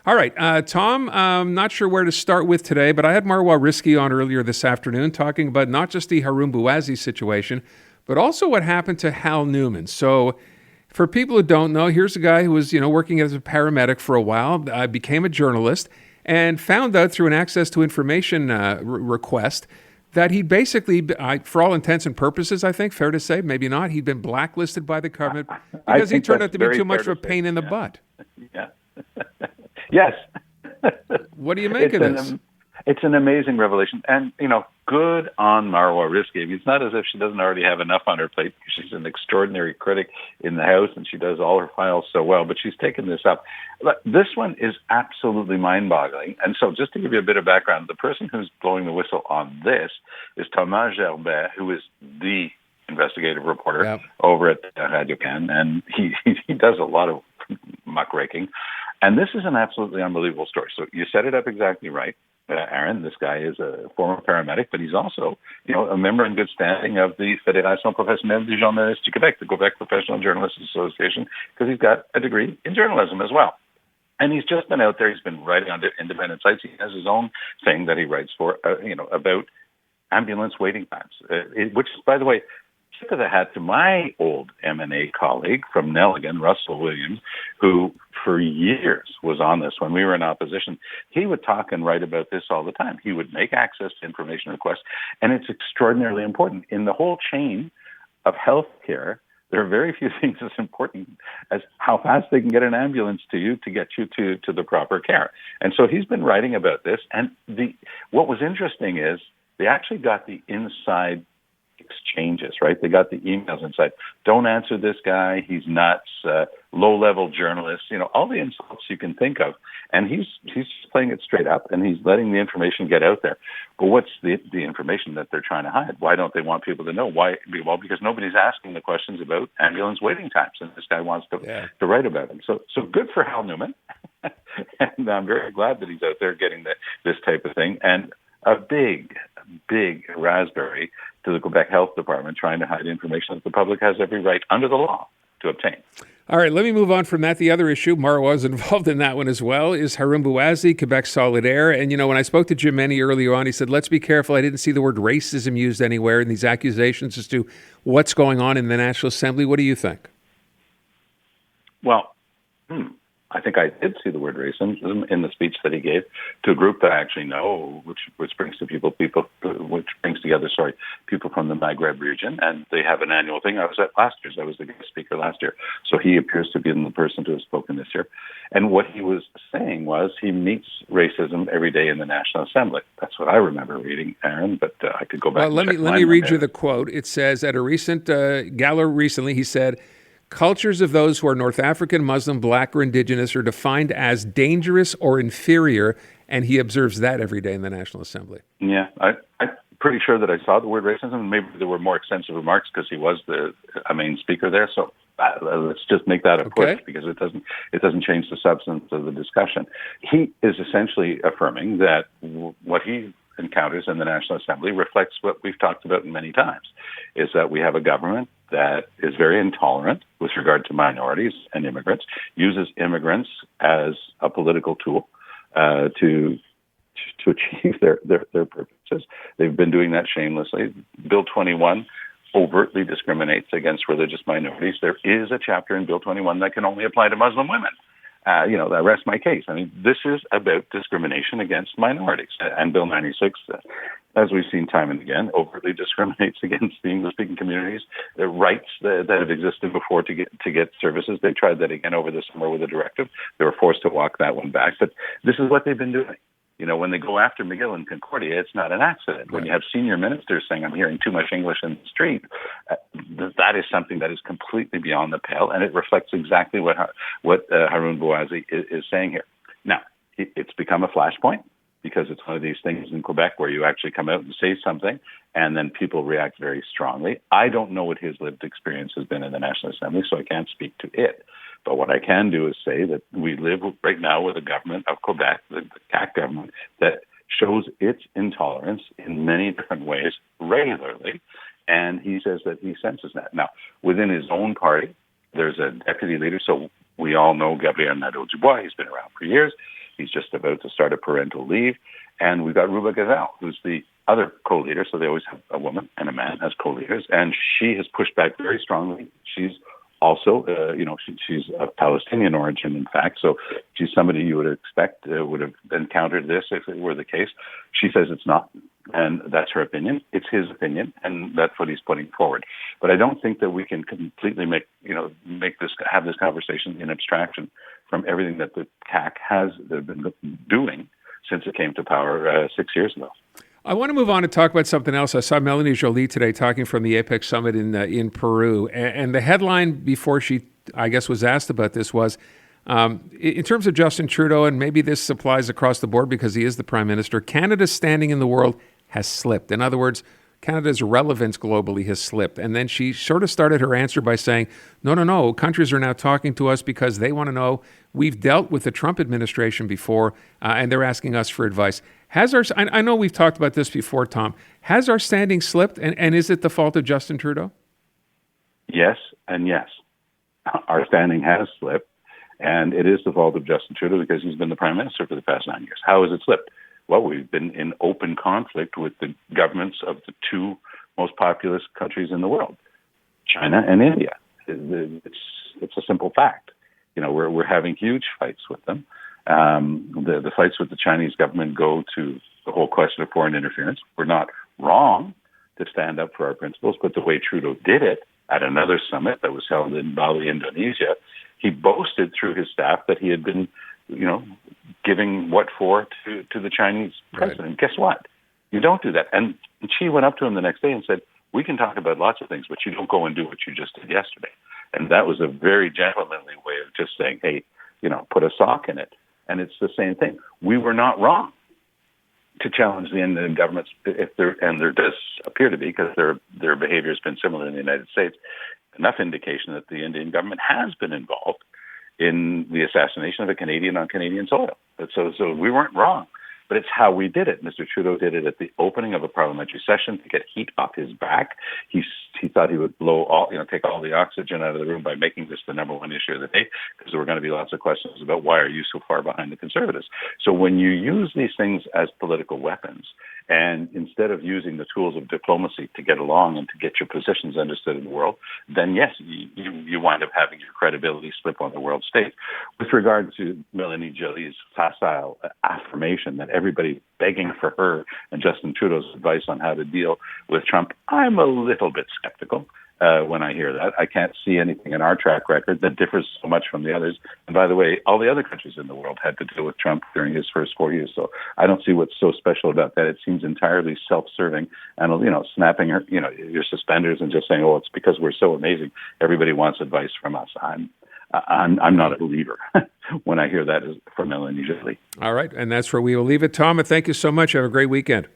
All right, Tom, I'm not sure where to start with today, but I had Marwa Risky on earlier this afternoon talking about not just the Haroon Bouazi situation, but also what happened to Hal Newman. So for people who don't know, here's a guy who was, working as a paramedic for a while, became a journalist, and found out through an access to information request that he basically, for all intents and purposes, I think, fair to say, maybe not, he'd been blacklisted by the government because he turned out to be too much of a pain in the butt. Yeah. Yes. What do you make of this? It's an amazing revelation. And, good on Marwa Risky. It's not as if she doesn't already have enough on her plate. She's an extraordinary critic in the House, and she does all her files so well, but she's taken this up. But this one is absolutely mind-boggling. And so just to give you a bit of background, the person who's blowing the whistle on this is Thomas Gerbet, who is the investigative reporter over at Radio Can, and he does a lot of muckraking. And this is an absolutely unbelievable story. So you set it up exactly right, Aaron. This guy is a former paramedic, but he's also, a member in good standing of the Fédération Professionnelle des Journalistes du Québec, the Quebec Professional Journalists Association, because he's got a degree in journalism as well. And he's just been out there. He's been writing on independent sites. He has his own thing that he writes for, about ambulance waiting times, which is, by the way, tip of the hat to my old M&A colleague from Nelligan, Russell Williams, who for years was on this when we were in opposition. He would talk and write about this all the time. He would make access to information requests, and it's extraordinarily important. In the whole chain of healthcare, there are very few things as important as how fast they can get an ambulance to you to get you to the proper care. And so he's been writing about this, and what was interesting is they actually got the inside exchanges, right? They got the emails inside. Don't answer this guy. He's nuts. Low-level journalist. All the insults you can think of. And he's playing it straight up, and he's letting the information get out there. But what's the information that they're trying to hide? Why don't they want people to know? Why? Well, because nobody's asking the questions about ambulance waiting times, and this guy wants to write about them. So good for Hal Newman, and I'm very glad that he's out there getting this type of thing. And a big raspberry to the Quebec Health Department trying to hide information that the public has every right under the law to obtain. All right, let me move on from that. The other issue, Marwa was involved in that one as well, is Haroon Bouazi, Quebec Solidaire. And, when I spoke to Jim Meny earlier on, he said, let's be careful. I didn't see the word racism used anywhere in these accusations as to what's going on in the National Assembly. What do you think? Well, I think I did see the word racism in the speech that he gave to a group that I actually know, which brings to people from the Maghreb region, and they have an annual thing. I was at last year's. I was the guest speaker last year, so he appears to be the person to have spoken this year. And what he was saying was he meets racism every day in the National Assembly. That's what I remember reading, Aaron. But I could go back. Well, let me read you the quote. It says at a recent gala recently, he said, "Cultures of those who are North African, Muslim, Black, or Indigenous are defined as dangerous or inferior," and he observes that every day in the National Assembly. Yeah, I'm pretty sure that I saw the word racism. Maybe there were more extensive remarks because he was a main speaker there. So let's just make that a push because it doesn't change the substance of the discussion. He is essentially affirming that what he encounters in the National Assembly reflects what we've talked about many times, is that we have a government that is very intolerant with regard to minorities and immigrants, uses immigrants as a political tool to achieve their purposes. They've been doing that shamelessly. Bill 21 overtly discriminates against religious minorities. There is a chapter in Bill 21 that can only apply to Muslim women. That rests my case. I mean, this is about discrimination against minorities. And Bill 96, as we've seen time and again, overtly discriminates against the English-speaking communities. The rights that have existed before to get services. They tried that again over the summer with a directive. They were forced to walk that one back. But this is what they've been doing. When they go after McGill and Concordia, it's not an accident. When you have senior ministers saying, I'm hearing too much English in the street, that is something that is completely beyond the pale, and it reflects exactly what Haroon Bouazi is saying here. Now, it's become a flashpoint because it's one of these things in Quebec where you actually come out and say something, and then people react very strongly. I don't know what his lived experience has been in the National Assembly, so I can't speak to it. But what I can do is say that we live right now with a government of Quebec, the CAQ government, that shows its intolerance in many different ways regularly. And he says that he senses that. Now, within his own party, there's a deputy leader. So we all know Gabriel Nadeau-Dubois. He's been around for years. He's just about to start a parental leave. And we've got Ruba Gazal, who's the other co-leader. So they always have a woman and a man as co-leaders. And she has pushed back very strongly. She's also, she's of Palestinian origin, in fact. So she's somebody you would expect would have encountered this if it were the case. She says it's not. And that's her opinion. It's his opinion, and that's what he's putting forward. But I don't think that we can completely have this conversation in abstraction from everything that the CAC has been doing since it came to power 6 years ago. I want to move on and talk about something else. I saw Melanie Joly today talking from the APEC summit in Peru, and the headline before she, I guess, was asked about this was, in terms of Justin Trudeau, and maybe this applies across the board because he is the Prime Minister, Canada's standing in the world has slipped. In other words, Canada's relevance globally has slipped. And then she sort of started her answer by saying, no, countries are now talking to us because they want to know. We've dealt with the Trump administration before, and they're asking us for advice. I know we've talked about this before, Tom. Has our standing slipped, and is it the fault of Justin Trudeau? Yes and yes. Our standing has slipped, and it is the fault of Justin Trudeau because he's been the Prime Minister for the past 9 years. How has it slipped? Well, we've been in open conflict with the governments of the two most populous countries in the world, China and India. It's a simple fact. We're having huge fights with them. The fights with the Chinese government go to the whole question of foreign interference. We're not wrong to stand up for our principles, but the way Trudeau did it at another summit that was held in Bali, Indonesia, he boasted through his staff that he had been, giving what for to the Chinese president. Right. Guess what? You don't do that. And Xi went up to him the next day and said, we can talk about lots of things, but you don't go and do what you just did yesterday. And that was a very gentlemanly way of just saying, hey, put a sock in it. And it's the same thing. We were not wrong to challenge the Indian governments, and there does appear to be, because their behavior has been similar in the United States, enough indication that the Indian government has been involved in the assassination of a Canadian on Canadian soil. So we weren't wrong, but it's how we did it. Mr. Trudeau did it at the opening of a parliamentary session to get heat off his back. He thought he would take all the oxygen out of the room by making this the number one issue of the day, because there were going to be lots of questions about why are you so far behind the Conservatives. So when you use these things as political weapons, and instead of using the tools of diplomacy to get along and to get your positions understood in the world, then yes, you wind up having your credibility slip on the world stage. With regard to Melanie Joly's facile affirmation that everybody begging for her and Justin Trudeau's advice on how to deal with Trump, I'm a little bit skeptical when I hear that. I can't see anything in our track record that differs so much from the others. And by the way, all the other countries in the world had to deal with Trump during his first 4 years. So I don't see what's so special about that. It seems entirely self-serving and, snapping your suspenders and just saying, oh, it's because we're so amazing. Everybody wants advice from us. I'm not a believer when I hear that from Melanie Joly. All right. And that's where we will leave it. Tom, thank you so much. Have a great weekend.